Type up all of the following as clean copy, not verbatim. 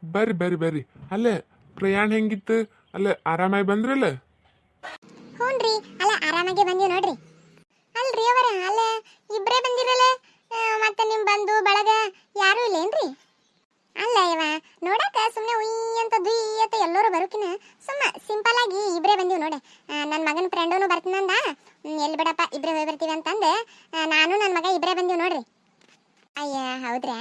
ಬರ್ರಿ ಬರ್ರಿ ಬರ್ರಿ. ಅಲ್ಲೇ ಪ್ರಯಾಣ ಹೆಂಗಿತ್ತು? ಅಲ್ಲೇ ಆರಾಮಾಗಿ ಬಂದ್ರಲ್ಲ? ಹ್ಞೂನ್ರಿ, ಅಲ್ಲ ಆರಾಮಾಗಿ ಬಂದೀವಿ ನೋಡ್ರಿ. ಅಲ್ರಿ ಅವರ ಅಲ್ಲ ಇಬ್ಬರೇ ಬಂದಿರಲ್ಲ, ಮತ್ತೆ ನಿಮ್ಮ ಬಂಧು ಬಳಗ ಯಾರೂ ಇಲ್ಲೇನ್ರಿ? ಅಲ್ಲ ಇವ ನೋಡಕ ಸುಮ್ಮನೆ ಉಯ್ ಅಂತ ದುಯ್ ಅಂತ ಎಲ್ಲರೂ ಬರೋಕಿನ ಸುಮ್ಮ ಸಿಂಪಲ್ ಆಗಿ ಇಬ್ಬರೇ ಬಂದೀವಿ ನೋಡಿ. ನನ್ನ ಮಗನ ಫ್ರೆಂಡನು ಬರ್ತೀನಂದ, ಎಲ್ಲಿ ಬಿಡಪ್ಪ ಇಬ್ಬರೇ ಹೋಗಿ ಬರ್ತೀವಿ ಅಂತಂದೆ. ನಾನು ನನ್ನ ಮಗ ಇಬ್ಬರೇ ಬಂದೀವಿ ನೋಡ್ರಿ. ಅಯ್ಯ ಹೌದ್ರಾ?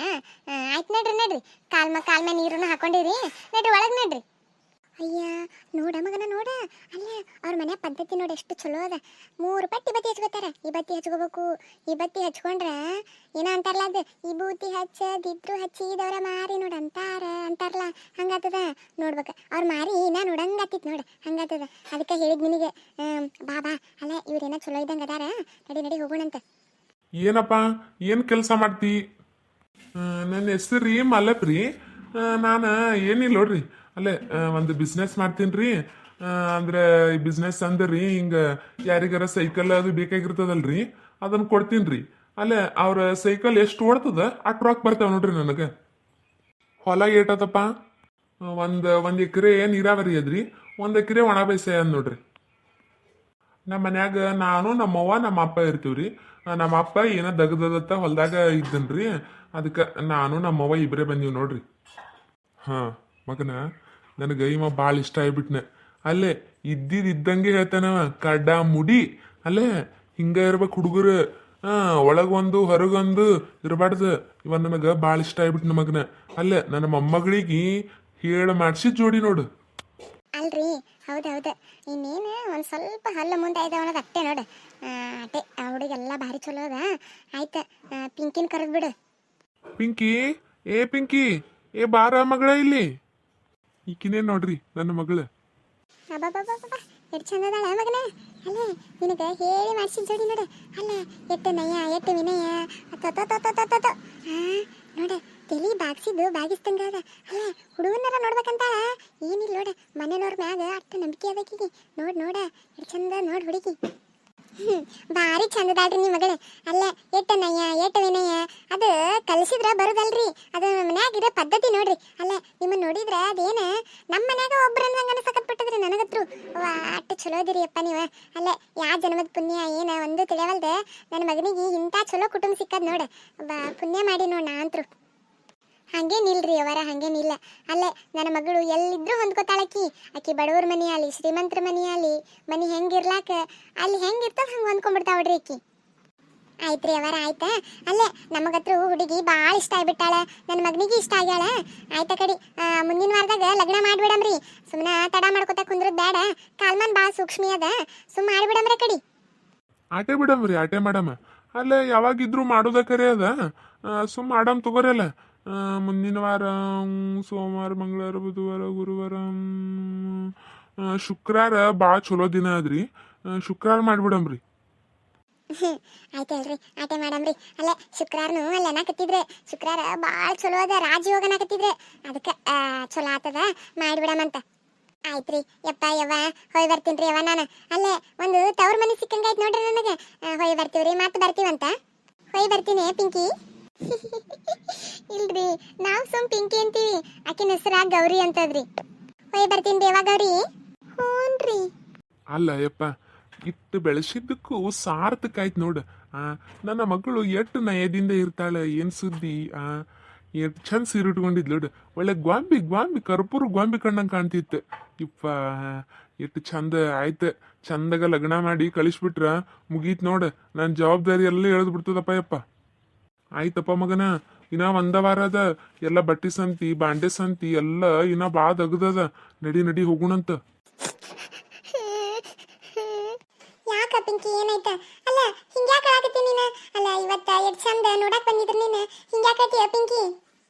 ಆಯ್ತು ನಡ್ರಿ ನಡ್ರಿ, ಕಾಲ್ ಮೇಲೆ ನೀರನ್ನು ಹಾಕೊಂಡಿರಿ, ನಡ್ರಿ ಒಳಗೆ ನಡ್ರಿ. ಅಯ್ಯ ನೋಡ ಮಗನ ನೋಡ, ಅಲ್ಲೇ ಅವ್ರ ಮನೆ ಪದ್ಧತಿ ನೋಡಿ ಎಷ್ಟು ಚಲೋ ಅದ. 3 ಪಟ್ಟಿ ಬತ್ತಿ ಹಚ್ಕೋತಾರ. ಈ ಬತ್ತಿ ಹಚ್ಕೋಬೇಕು, ಈ ಬತ್ತಿ ಹಚ್ಕೊಂಡ್ರ ಏನೋ ಅಂತಾರಲ್ಲ, ಅದು ಈ ಬೂತಿ ಹಚ್ಚದಿದ್ರು ಹಚ್ಚಿದವ್ರ ಮಾರಿ ನೋಡ ಅಂತಾರಲ್ಲ, ಹಂಗಾತದ ನೋಡ್ಬೇಕು. ಅವ್ರ ಮಾರಿ ನಾ ನೋಡಂಗಾತಿತ್ ನೋಡ, ಹಂಗಾತದ. ಅದಕ್ಕೆ ಹೇಳಿದ್ ನಿನಗೆ, ಬಾ ಬಾ, ಅಲ್ಲ ಇವ್ರೇನೋ ಚಲೋ ಇದ್ದಂಗೆ ಅದಾರ, ನಡಿ ನಡಿ ಹೋಗೋಣಂತ. ಏನಪ್ಪ, ಏನು ಕೆಲಸ ಮಾಡ್ತಿ? ನನ್ನ ಹೆಸರು ರೀ ಮಲ್ಲಪ್ ರೀ. ನಾನು ಏನಿಲ್ಲ ನೋಡ್ರಿ, ಅಲ್ಲೇ ಒಂದು ಬಿಸ್ನೆಸ್ ಮಾಡ್ತೀನಿ ರೀ. ಅಂದ್ರೆ ಈ ಬಿಸ್ನೆಸ್ ಅಂದ್ರೆ ರೀ, ಹಿಂಗೆ ಯಾರಿಗಾರ ಸೈಕಲ್ ಅದು ಬೇಕಾಗಿರ್ತದಲ್ರಿ, ಅದನ್ನು ಕೊಡ್ತೀನಿ ರೀ. ಅಲ್ಲೇ ಅವ್ರ ಸೈಕಲ್ ಎಷ್ಟು ಓಡ್ತದ ಅಷ್ಟು ರೊಕ್ಕ ಬರ್ತಾವ ನೋಡ್ರಿ ನನಗೆ. ಹೊಲ ಏಟದಪ್ಪ? ಒಂದು ಎಕರೆ ನೀರಾವರಿ ಅದ್ರಿ, 1 ಎಕರೆ ಒಣ ಬೇಸಾಯ ಅದ್ ನೋಡ್ರಿ. ನಮ್ಮ ಮನ್ಯಾಗ ನಾನು ನಮ್ಮವ್ವ ನಮ್ಮ ಅಪ್ಪ ಇರ್ತೀವ್ರಿ. ನಮ್ಮ ಅಪ್ಪ ಏನೋ ದಗದತ್ತ ಹೊಲ್ದಾಗ ಇದ್ದನ್ರಿ, ಅದಕ್ಕೆ ನಾನು ನಮ್ಮವ್ವ ಇಬ್ಬರೇ ಬಂದೀವಿ ನೋಡ್ರಿ. ಹಾ ಮಗನ, ನನಗೆ ಇವ ಭಾಳ ಇಷ್ಟ ಆಗ್ಬಿಟ್ನೆ. ಅಲ್ಲೇ ಇದ್ದಂಗೆ ಹೇಳ್ತಾನವ, ಕಡ್ಡ ಮುಡಿ. ಅಲ್ಲೇ ಹಿಂಗ ಇರ್ಬೇಕು ಹುಡುಗರು, ಒಳಗೊಂದು ಹೊರಗೊಂದು ಇರಬಾರ್ದು. ಇವ ನನಗೆ ಭಾಳ ಇಷ್ಟ ಆಗ್ಬಿಟ್ನ ಮಗನ. ಅಲ್ಲೇ ನನ್ನ ಮೊಮ್ಮಗಳಿಗೆ ಹೇಳ ಮಾಡಿಸಿದ ಜೋಡಿ ನೋಡು. ಅಲ್ರಿ ಹೌದೌದು, ಇನ್ನೇನು ಒಂದು ಸ್ವಲ್ಪ ಹಲ್ಲು ಮುಂದೆ ಇದಾವನ್ನೋದು ಅಟ್ಟೆ ನೋಡು. ಅಟ್ಟೆ ಆ ಹುಡುಗೆಲ್ಲ ಭಾರಿ ಚಲೋ ಅದ. ಆಯ್ತು, ಪಿಂಕಿನ ಕರೆದು ಬಿಡು. ಪಿಂಕಿ, ಏ ಪಿಂಕಿ, ಏ ಬಾರ ಮಗಳ ಇಲ್ಲಿ. ಈಕಿನೇ ನೋಡ್ರಿ ನನ್ನ ಮಗಳು. ಅಬ್ಬಬ್ಬಬ್ಬಬ್ಬ, ಎಷ್ಟು ಚಂದ ಅದಾಳ ಮಗನ. ಅಲ್ಲೇ ನಿನಗೆ ಹೇಳಿ ಮಾಡಿಸಿದ ಜೋಡಿ ನೋಡು. ಅಲ್ಲ ಎಟ್ಟು ನಯ ಎಟ್ಟು ವಿನಯ, ಅತ್ತೊತ್ತೊತ್ತೊತ್ತೊತ್ತೊ. ನೋಡ ತಲಿ ಬಾಗಿಸ್ತಂಗ ಅದ. ಅಲ್ಲ ಹುಡುಗನಾರ ನೋಡ್ಬೇಕಂತ ಏನಿಲ್ಲ ನೋಡ, ಮನೆಯವ್ರ ಮ್ಯಾಗ ಅಷ್ಟು ನಂಬಿಕೆ ಅದಕ್ಕಿಗೆ. ನೋಡ ಎಷ್ಟು ಚಂದ ನೋಡ್ ಹುಡುಗಿ. ಭಾರಿ ಚಂದದಾಳ್ರಿ ನಿಮ್ಮ ಮಗಳು. ಅಲ್ಲ ಎಟ್ಟು ನಯ ಎಟ್ಟು ವಿನಯ, ಅದು ಕಲಿಸಿದ್ರ ಬರುದಲ್ರಿ, ಅದು ಮನ್ಯಾಗಿರೋ ಪದ್ಧತಿ ನೋಡ್ರಿ. ಅಲ್ಲ ನಿಮ್ಮನ್ನ ನೋಡಿದ್ರ ಅದೇನ ನಮ್ಮ ಮನ್ಯಾಗ ಒಬ್ಬರಂದಂಗ ಅನಸಕತ್ ಬಿಟ್ಟದ್ರಿ ನನಗತ್ರು. ಅಷ್ಟು ಚಲೋ ಅದಿರಿ ಅಪ್ಪ ನೀವು. ಅಲ್ಲ ಯಾ ಜನ್ಮದ ಪುಣ್ಯ ಏನ ಒಂದು ತಿಳಿಯವಲ್ದೆ ನನ್ನ ಮಗನಿಗೆ ಇಂಥ ಚಲೋ ಕುಟುಂಬ ಸಿಕ್ಕದ್ ನೋಡ. ಪುಣ್ಯ ಮಾಡಿ ನೋಡ್ ನಾ ಅಂತರು. ಹಂಗೇನಿಲ್ರಿ ಅವರ, ಹಂಗೇನಿಲ್ಲ. ಅಲ್ಲೇ ನನ್ನ ಮಗಳು ಎಲ್ಲಿದ್ರು ಹೊಂದ್ಕೋತಾಳಕಿ. ಆಕಿ ಬಡವ್ರ ಮನಿ ಅಲ್ಲಿ ಶ್ರೀಮಂತರ ಮನಿ ಅಲ್ಲಿ ಮನಿ ಹೆಂಗಿರ್ಲಾಕ ಅಲ್ಲಿ ಹೆಂಗಿರ್ತದ ಹಂಗೆ ಹೊಂದ್ಕೊಂಡ್ಬಿಡ್ತಾವಡ್ರಿ ಆಕಿ. ಆಯ್ತ್ರಿ ಅವರ, ಆಯ್ತಾ. ಅಲ್ಲೇ ನಮಗತ್ರು ಹುಡುಗಿ ಭಾಳ ಇಷ್ಟ ಆಗ್ಬಿಟ್ಟಾಳ, ನನ್ನ ಮಗನಿಗೆ ಇಷ್ಟ ಆಗ್ಯಾಳ. ಆಯ್ತಾ ಕಡಿ, ಮುಂದಿನ ವಾರದಾಗ ಲಗ್ನ ಮಾಡ್ಬಿಡಮ್ರಿ. ಸುಮ್ಮನೆ ತಡ ಮಾಡ್ಕೊತ ಕುಂದ್ರದ್ ಬೇಡ, ಕಾಲ್ಮನ್ ಭಾಳ ಸೂಕ್ಷ್ಮಿ ಅದ, ಸುಮ್ಮ ಮಾಡ್ಬಿಡಮ್ರೆ ಕಡಿ. ಆಟೆ ಬಿಡಮ್ರಿ, ಆಟೆ ಮಾಡಮ್ಮ. ಅಲ್ಲೇ ಯಾವಾಗಿದ್ರು ಮಾಡೋದ ಕರೆ ಅದ, ಸುಮ್ಮ ಆಡಮ್ ತಗೋರಲ್ಲ. ಮುಂದಿನ ವಾರ ಸೋಮವಾರ ಮಂಗಳವಾರ ಬುಧವಾರ ಗುರುವಾರ ಶುಕ್ರವಾರ ಭಾಳ ಚಲೋ ದಿನ ಅದ್ರಿ, ಶುಕ್ರವಾರ ಮಾಡ್ಬಿಡಮ್ರಿ. ಆಯ್ತಲ್ರಿ, ಆಟೆ ಮಾಡಮ್ರಿ. ಅಲ್ಲೇ ಶುಕ್ರವಾರನು ಅಲ್ಲ ಅನ್ನಕತ್ತಿದ್ರೆ, ಶುಕ್ರವಾರ ಭಾಳ ಚಲೋ ಅದ, ರಾಜಯೋಗ ಅನ್ನಕತ್ತಿದ್ರೆ, ಅದಕ್ಕೆ ಚಲೋ ಆತದ ಮಾಡ್ಬಿಡಮಂತ. ಆಯ್ತ್ರಿ ಯಪ್ಪ ಯವ್ವ, ಹೋಯ್ ಬರ್ತೀನಿ ಯವ್ವ ನಾನು. ಅಲ್ಲೇ ಒಂದು ತವ್ರ ಮನೆ ಸಿಕ್ಕಂಗಾಯ್ತು ನೋಡ್ರಿ ನನಗೆ. ಹೋಯ್ ಬರ್ತೀವ್ರಿ, ಮತ್ತೆ ಬರ್ತೀವಂತ. ಹೋಯ್ ಬರ್ತೀನಿ ಪಿಂಕಿ. ಇಲ್ರಿ, ನಾವು ಸುಮ್ ಪಿಂಕಿ ಅಂತೀವಿ, ಆಕಿನ ಹೆಸರ ಗೌರಿ ಅಂತದ್ರಿ. ಹೋಯ್ ಬರ್ತೀನಿ ದೇವ ಗೌರಿ. ಹ್ಞೂನ್ರಿ. ಅಲ್ಲ ಯಪ್ಪ, ಇಟ್ಟು ಬೆಳೆಸಿದ್ದಕ್ಕೂ ಸಾರ್ಥಕ ಆಯ್ತು ನೋಡು. ನನ್ನ ಮಗಳು ಎಷ್ಟು ನಯದಿಂದ ಇರ್ತಾಳೆ, ಏನು ಸುದ್ದಿ. ಎಷ್ಟು ಚಂದ ಸೀರೆ ಉಟ್ಕೊಂಡಿದ್ಲು ನೋಡು, ಒಳ್ಳೆ ಗ್ವಾಂಬಿ ಕರ್ಪೂರ ಗ್ವಾಂಬಿ ಕಣ್ಣಂಗೆ ಕಾಣ್ತಿತ್ತು. ಇಪ್ಪ ಎಷ್ಟು ಚಂದ ಆಯ್ತು. ಚಂದಾಗ ಲಗ್ನ ಮಾಡಿ ಕಳಿಸ್ಬಿಟ್ರ ಮುಗೀತು ನೋಡು, ನನ್ನ ಜವಾಬ್ದಾರಿ ಎಲ್ಲ ಎಳೆದು ಬಿಡ್ತದಪ್ಪ ಯಪ್ಪ. ಆಯ್ತಪ್ಪ ಮಗನ, ಇನ್ನ 1 ವಾರ ಅದ. ಎಲ್ಲ ಬಟ್ಟೆ ಸಂತಿ ಬಾಂಡೆ ಸಂತಿ ಎಲ್ಲ ಇನ್ನ ಭಾಳ ದಗದದ. ನಡಿ ಹೋಗೋಣಂತ. ಯಾಕ ಪಿಂಕಿ ಏನಾಯ್ತ? ಅಲ್ಲ ಹಿಂಗ್ಯಾಕ ಆಗತ್ತಿ ನೀನು? ಅಲ್ಲ ಇವತ್ತ ಎಷ್ಟು ಚಂದ ನೋಡಕ್ ಬಂದಿದ್ರ ನೀನು, ಹಿಂಗ್ಯಾಕತ್ತೀಯ ಪಿಂಕಿ?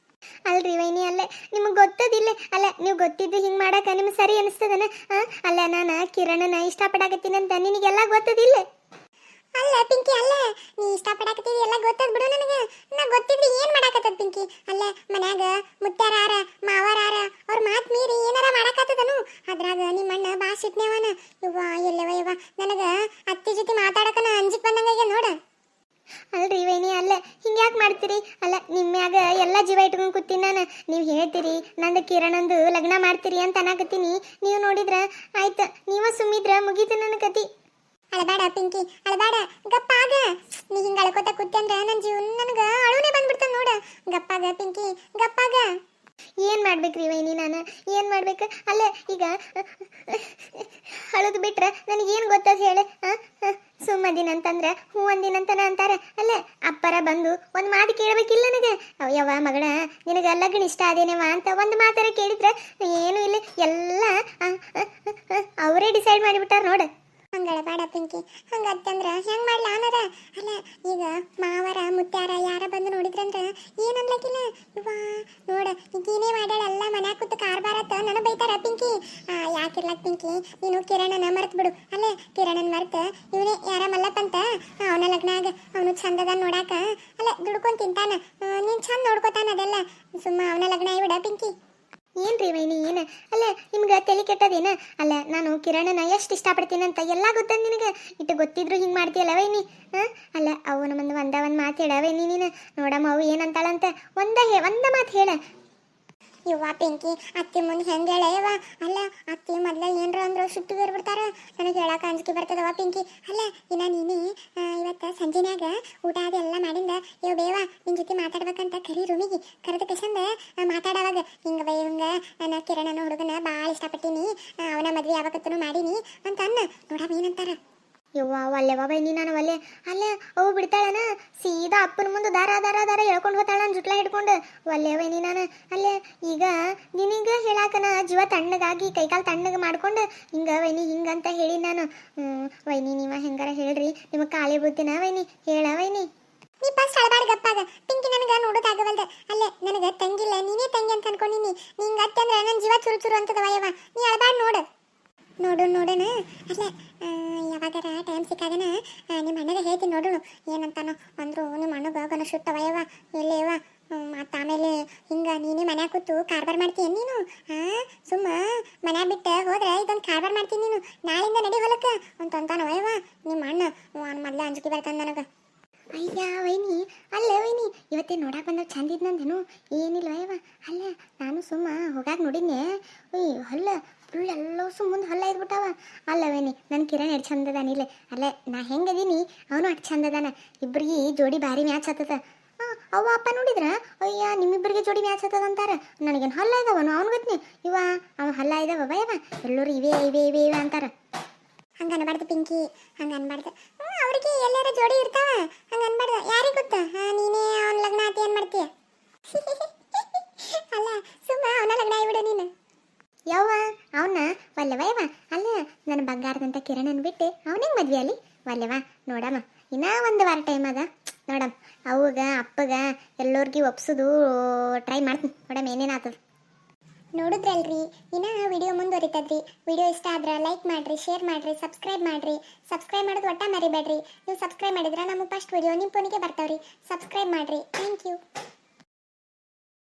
ಅಲ್ರಿ ವೈನಿ, ಅಲ್ಲ ನಿಮಗೆ ಗೊತ್ತದಿಲ್ಲ. ಅಲ್ಲ ನೀವು ಗೊತ್ತಿದ್ದು ಹಿಂಗೆ ಮಾಡಾಕ ನಿಮ್ಗೆ ಸರಿ ಅನಿಸ್ತದನ? ಅಲ್ಲ ನಾನು ಕಿರಣನ ಇಷ್ಟಪಡಾಕತ್ತೀನಂತ ನಿನಗೆಲ್ಲ ಗೊತ್ತದಿಲ್ಲ. ಅಲ್ಲ ಪಿಂಕಿ, ಅಲ್ಲ ನೀ ಇಷ್ಟಪಡಾಕತ್ತೀವಿ ಎಲ್ಲ ಗೊತ್ತದ ಬಿಡು ನನಗೆ. ನಾ ಗೊತ್ತಿದ್ರಿ ಏನು ಮಾಡಾಕತ್ತದ ಪಿಂಕಿ? ಅಲ್ಲ ಮನ್ಯಾಗ ಮುತ್ಯಾರಾರ ಮಾವಾರಾರ ಅವ್ರ ಮಾತು ಮೀರಿ ಏನಾರ ಮಾಡಾಕತ್ತದನು? ಅದ್ರಾಗ ನಿಮ್ಮ ಅಣ್ಣ ಬಾ ಸಿಟ್ನೇವನ. ಇವ್ವ ಎಲ್ಲವ ಇವ, ನನಗೆ ಅತ್ತಿ ಜೊತೆ ಮಾತಾಡಕನ ಅಂಜಿಕ್ ಬಂದಂಗ ನೋಡ. ಅಲ್ರಿ ವೈನಿ, ಅಲ್ಲ ಹಿಂಗ್ಯಾಕೆ ಮಾಡ್ತೀರಿ? ಅಲ್ಲ ನಿಮ್ಮ್ಯಾಗ ಎಲ್ಲ ಜೀವ ಇಟ್ಕೊಂಡು ಕೂತೀನಿ ನಾನು. ನೀವು ಹೇಳ್ತೀರಿ ನಂದು ಕಿರಣಂದು ಲಗ್ನ ಮಾಡ್ತೀರಿ ಅಂತ ಅನ್ನಕತ್ತೀನಿ. ನೀವು ನೋಡಿದ್ರ ಆಯ್ತು, ನೀವ ಸುಮ್ಮಿದ್ರ ಮುಗೀತು ನನ್ನ ಕತಿ. ಅಳಬೇಡ ಪಿಂಕಿ, ಅಳಬೇಡ, ಗಪ್ಪಾಗ. ನೀ ಹಿಂಗ ಅಳ್ಕೋತ ಕೂತ್ಯಂದ್ರ ನನ್ನ ಜೀವನ ನನಗ ಅಳುನೇ ಬಂದ್ಬಿಡ್ತದ ನೋಡ. ಗಪ್ಪಾಗ ಪಿಂಕಿ, ಗಪ್ಪಾಗ. ಏನ್ ಮಾಡ್ಬೇಕ್ರಿ ವೈನಿ, ನಾನು ಏನ್ ಮಾಡ್ಬೇಕು? ಅಲ್ಲ ಈಗ ಅಳದು ಬಿಟ್ರೆ ನನಗೇನು ಗೊತ್ತದ ಹೇಳಿ? ಸುಮ್ಮದಿನಂತಂದ್ರೆ ಹೂ ಅಂದಿನಂತನ ಅಂತಾರ. ಅಲ್ಲ ಅಪ್ಪರ ಬಂದು ಒಂದು ಮಾತು ಕೇಳಬೇಕಿಲ್ಲ ನನಗೆ? ಯವ್ವ ಮಗಳ, ನಿನಗೆ ಲಗ್ನ ಇಷ್ಟ ಅದೇನೇವ ಅಂತ ಒಂದು ಮಾತಾರ ಕೇಳಿದ್ರೆ ಏನು ಇಲ್ಲ, ಎಲ್ಲ ಅವರೇ ಡಿಸೈಡ್ ಮಾಡಿಬಿಟ್ಟಾರ ನೋಡು. ಹಂಗಳ ಬೇಡ ಪಿಂಕಿ, ಹಂಗತ್ತಂದ್ರ ಹೆಂಗ್ ಮಾಡ್ಲ ಅನ್ನದ? ಅಲ್ಲ ಈಗ ಮಾವರ ಮುತ್ಯಾರ ಯಾರ ಬಂದು ನೋಡಿದ್ರಂದ್ರ ಏನ್ ಅನ್ಲಕ್ಕಿಲ್ಲ. ಇವಾ ನೋಡ, ಈಗೇನೇ ಮಾಡ್ಯಾಳ ಎಲ್ಲ ಮನ್ಯಾಗ ಕೂತು ಕಾರ್ಬಾರತ್ತ ನನಗೆ ಬೈತಾರ ಪಿಂಕಿ. ಯಾಕಿರ್ಲಕ್ ಪಿಂಕಿ, ನೀನು ಕಿರಣನ ಮರ್ತ್ ಬಿಡು. ಅಲ್ಲೇ ಕಿರಣನ್ ಮರ್ತ ಇವನೇ ಯಾರ ಮಲ್ಲಪ್ಪ ಅಂತ ಅವನ ಲಗ್ನ ಆಗ. ಅವನು ಚಂದದ ನೋಡಾಕ, ಅಲ್ಲ ದುಡ್ಕೊಂಡ್ ತಿಂತಾನ, ನೀನ್ ಚಂದ ನೋಡ್ಕೋತಾನ. ಅದೆಲ್ಲ ಸುಮ್ಮ ಅವನ ಲಗ್ನ ಆಗಿಬಿಡ ಪಿಂಕಿ. ಏನ್ರಿ ವೈನಿ ಏನು? ಅಲ್ಲ ನಿಮ್ಗೆ ತಲೆ ಕೆಟ್ಟದೇನ? ಅಲ್ಲ ನಾನು ಕಿರಣನ ಎಷ್ಟು ಇಷ್ಟಪಡ್ತೀನಂತ ಎಲ್ಲ ಗೊತ್ತದ ನಿನಗೆ. ಇಟ್ಟು ಗೊತ್ತಿದ್ರು ಹಿಂಗೆ ಮಾಡ್ತೀಯಲ್ಲ ವೈನಿ? ಅಲ್ಲ ಅವನ ಮುಂದೆ ಒಂದು ಮಾತು ಹೇಳ ವೈನಿ ನೀನು. ನೋಡಮ್ಮ ಅವು ಏನಂತಾಳಂತ ಒಂದ ಮಾತು ಹೇಳ. ಇವ್ವ ಪಿಂಕಿ, ಅತ್ತಿ ಮುಂದೆ ಹೆಂಗೆ ಹೇಳ ಯವ್ವ? ಅಲ್ಲ ಅತ್ತಿ ಮೊದ್ಲ ಏನ್ರ ಅಂದ್ರು ಸುಟ್ಟು ಬಿಡ್ತಾರ. ನನಗೆ ಹೇಳಕ್ಕೆ ಅಂಜಿಕೆ ಬರ್ತದವ ಪಿಂಕಿ. ಅಲ್ಲ ಇನ್ನ ನೀನೇ ಇವತ್ತು ಸಂಜೆನ್ಯಾಗ ಊಟ ಅದೆಲ್ಲ ಮಾಡಿಂದ ಇವ್ ಬೇವ ನಿನ್ ಜೊತೆ ಮಾತಾಡ್ಬೇಕಂತ ಕರಿ ರೂಮಿಗೆ ಕರೆದ ಕಸಂದ ಮಾತಾಡವಾಗ ಹಿಂಗ ಬೈ ಹಿಂಗ ನಾನು ಕಿರಣನ ಹುಡುಗನ ಭಾಳ ಇಷ್ಟಪಟ್ಟೀನಿ, ಅವನ ಮದ್ವೆ ಯಾವಕತ್ತೂ ಮಾಡೀನಿ ಅಂತ ಅನ್ನ. ನೋಡಮ್ಮ ಏನಂತಾರ? ಯವ್ವ ಒಲ್ಲೆವ ಬೈನಿ, ನಾನು ಒಲ್ಲೆ. ಅಲ್ಲ ಅವು ಬಿಡ್ತಾಳನ ಸೀದಾ ಅಪ್ಪನ ಮುಂದೆ ದಾರ ದಾರ ದಾರ ಹೇಳ್ಕೊಂಡು ಹೋಗ್ತಾಳ ನನ್ನ ಜುಟ್ಲ ಹಿಡ್ಕೊಂಡು. ಒಲ್ಲೆ ವೈನಿ ನಾನು. ಅಲ್ಲೇ ಈಗ ನಿನಗೆ ಹೇಳಾಕನ ಜೀವ ತಣ್ಣಗಾಗಿ ಕೈಕಾಲು ತಣ್ಣಗೆ ಮಾಡ್ಕೊಂಡು ಹಿಂಗ ವೈನಿ ಹಿಂಗಂತ ಹೇಳಿ ನಾನು. ವೈನಿ ನೀವ ಹೆಂಗಾರ ಹೇಳ್ರಿ, ನಿಮಗೆ ಕಾಲಿ ಬುದ್ಧಿನ ವೈನಿ? ಹೇಳ ವೈನಿ. ನೀ ಫಸ್ಟ್ ಅಳಬಾರ್ದು ಗಪ್ಪಾಗ ಪಿಂಕಿ, ನನಗೆ ನೋಡೋದಾಗವಲ್ದು. ಅಲ್ಲೇ ನನಗೆ ತಂಗಿಲ್ಲ, ನೀನೇ ತಂಗಿ ಅಂತ ಅನ್ಕೊಂಡಿನಿ. ನಿಂಗೆ ಅತ್ತಂದ್ರೆ ನನ್ನ ಜೀವ ಚುರು ಚುರು ಅಂತದವ ಯವ್ವ. ನೀ ಅಳಬಾರ್ದು ನೋಡು. ನೋಡೋಣ. ಅಲ್ಲ ಯಾವಾಗಾರ ಟೈಮ್ ಸಿಕ್ಕಾಗನ ನಿಮ್ಮ ಅಣ್ಣಗೆ ಹೇಳ್ತೀನಿ ನೋಡೋಣ ಏನಂತಾನೋ. ಅಂದ್ರು ನಿಮ್ಮ ಅಣ್ಣಗೆ ಗನ ಶುಟ್ಟವಯವ ಎಲ್ಲೇವ. ಮತ್ತು ಆಮೇಲೆ ಹಿಂಗೆ ನೀನೇ ಮನ್ಯಾಗ ಕೂತು ಕಾರ್ಬಾರ್ ಮಾಡ್ತೀಯ ನೀನು? ಸುಮ್ಮ ಮನ್ಯಾಗ ಬಿಟ್ಟು ಹೋದ್ರೆ ಇದೊಂದು ಕಾರ್ಬಾರ್ ಮಾಡ್ತೀನಿ ನೀನು. ನಾಳಿಂದ ನಡಿ ಹೊಲಕ್ಕೆ ಅಂತಂತಾನವಯವ ನಿಮ್ಮ ಅಣ್ಣ. ಮೊದಲೇ ಅಂಜಿಕೆ ಬರ್ತಾನೆ ನನಗೆ. ಅಯ್ಯ ವೈನಿ, ಅಲ್ಲ ವೈನಿ ಇವತ್ತೇ ನೋಡಕ್ಕೆ ಬಂದಾಗ ಚಂದ ಇದ್ನಂದೇನು? ಏನಿಲ್ಲ ಅಯ್ಯವ. ಅಲ್ಲ ನಾನು ಸುಮ್ಮ ಹೋಗಾಕ ನೋಡಿದ್ನೆ, ಹೊಲ್ಲ ಫುಲ್ ಎಲ್ಲ ಸುಮ್ಮಂದು ಹೊಲ್ಲ ಇದ್ಬಿಟ್ಟವ. ಅಲ್ಲ ವೈನಿ, ನನ್ನ ಕಿರಣ್ ಎಷ್ಟು ಚಂದ ಅದಾನಿಲ್ಲ. ಅಲ್ಲ ನಾ ಹೆಂಗದೀನಿ ಅವನು ಅಷ್ಟು ಚಂದ ಅದಾನ. ಇಬ್ಬರಿಗೆ ಜೋಡಿ ಭಾರಿ ಮ್ಯಾಚ್ ಆಗ್ತದ. ಅವ್ವ ಅಪ್ಪ ನೋಡಿದ್ರ ಅಯ್ಯ ನಿಮ್ಮಿಬ್ಬರಿಗೆ ಜೋಡಿ ಮ್ಯಾಚ್ ಆಗ್ತದ ಅಂತಾರ. ನನಗೇನು ಹೊಲ್ಲ ಇದಾವನು ಅವ್ನು ಗೊತ್ತೀನಿ. ಇವ ಅವನು ಹೊಲ್ಲ ಇದಾವ ಬಯವ, ಎಲ್ಲರೂ ಇವೆ ಇವೆ ಇವೆ ಇವೆ ಅಂತಾರ. ಹಂಗೆ ಅನ್ಬಾರ್ದು ಪಿಂಕಿ, ಹಂಗೆ ಅನ್ಬಾರ್ದು. ಅವ್ರಿಗೆ ಎಲ್ಲಾರ ಜೋಡಿ ಇರ್ತಾವ, ಹಂಗೆ ಅನ್ಬಾರ್ದು. ಯಾರಿಗೆ ಗೊತ್ತಾ ನೀನೇ ಅವನ ಲಗ್ನ ಆತಿ ಏನು ಮಾಡ್ತೀಯ? ಅಲ್ಲ ಸುಮ್ಮ ಅವನ ಲಗ್ನ ಆಗಿಬಿಡು ನೀನು. ಯವ್ವ ಅವನ್ನ ವಲ್ಲವಯ್ಯವ. ಅಲ್ಲ ನನ್ನ ಬಂಗಾರದಂತ ಕಿರಣನ್ ಬಿಟ್ಟು ಅವನಿಗೆ ಮದ್ವೆ ಅಲ್ಲಿ ವಲ್ಲವ. ನೋಡಮ್ಮ ಇನ್ನೂ ಒಂದು ವಾರ ಟೈಮ್ ಅದ ನೋಡಮ್ಮ. ಅವಗ ಅಪ್ಪಗ ಎಲ್ಲರಿಗೂ ಒಪ್ಸೋದು ಟ್ರೈ ಮಾಡ್ತೀನಿ. ನೋಡಮ್ಮ ಏನೇನಾಗ್ತದೆ. ನೋಡಿದ್ರಲ್ರಿ, ಇನ್ನ ವಿಡಿಯೋ ಮುಂದುವರಿತದ್ರಿ. ವಿಡಿಯೋ ಇಷ್ಟ ಆದ್ರೆ ಲೈಕ್ ಮಾಡ್ರಿ, ಶೇರ್ ಮಾಡ್ರಿ, ಸಬ್ಸ್ಕ್ರೈಬ್ ಮಾಡ್ರಿ. ಸಬ್ಸ್ಕ್ರೈಬ್ ಮಾಡೋದು ಒಟ್ಟ ಮರಿಬೇಡ್ರಿ. ನೀವು ಸಬ್ಸ್ಕ್ರೈಬ್ ಮಾಡಿದ್ರೆ ನಮ್ಮ ಫಸ್ಟ್ ವಿಡಿಯೋ ನಿಮ್ಮ ಫೋನಿಗೆ ಬರ್ತಾವ್ರಿ. ಸಬ್ಸ್ಕ್ರೈಬ್ ಮಾಡ್ರಿ. Thank you.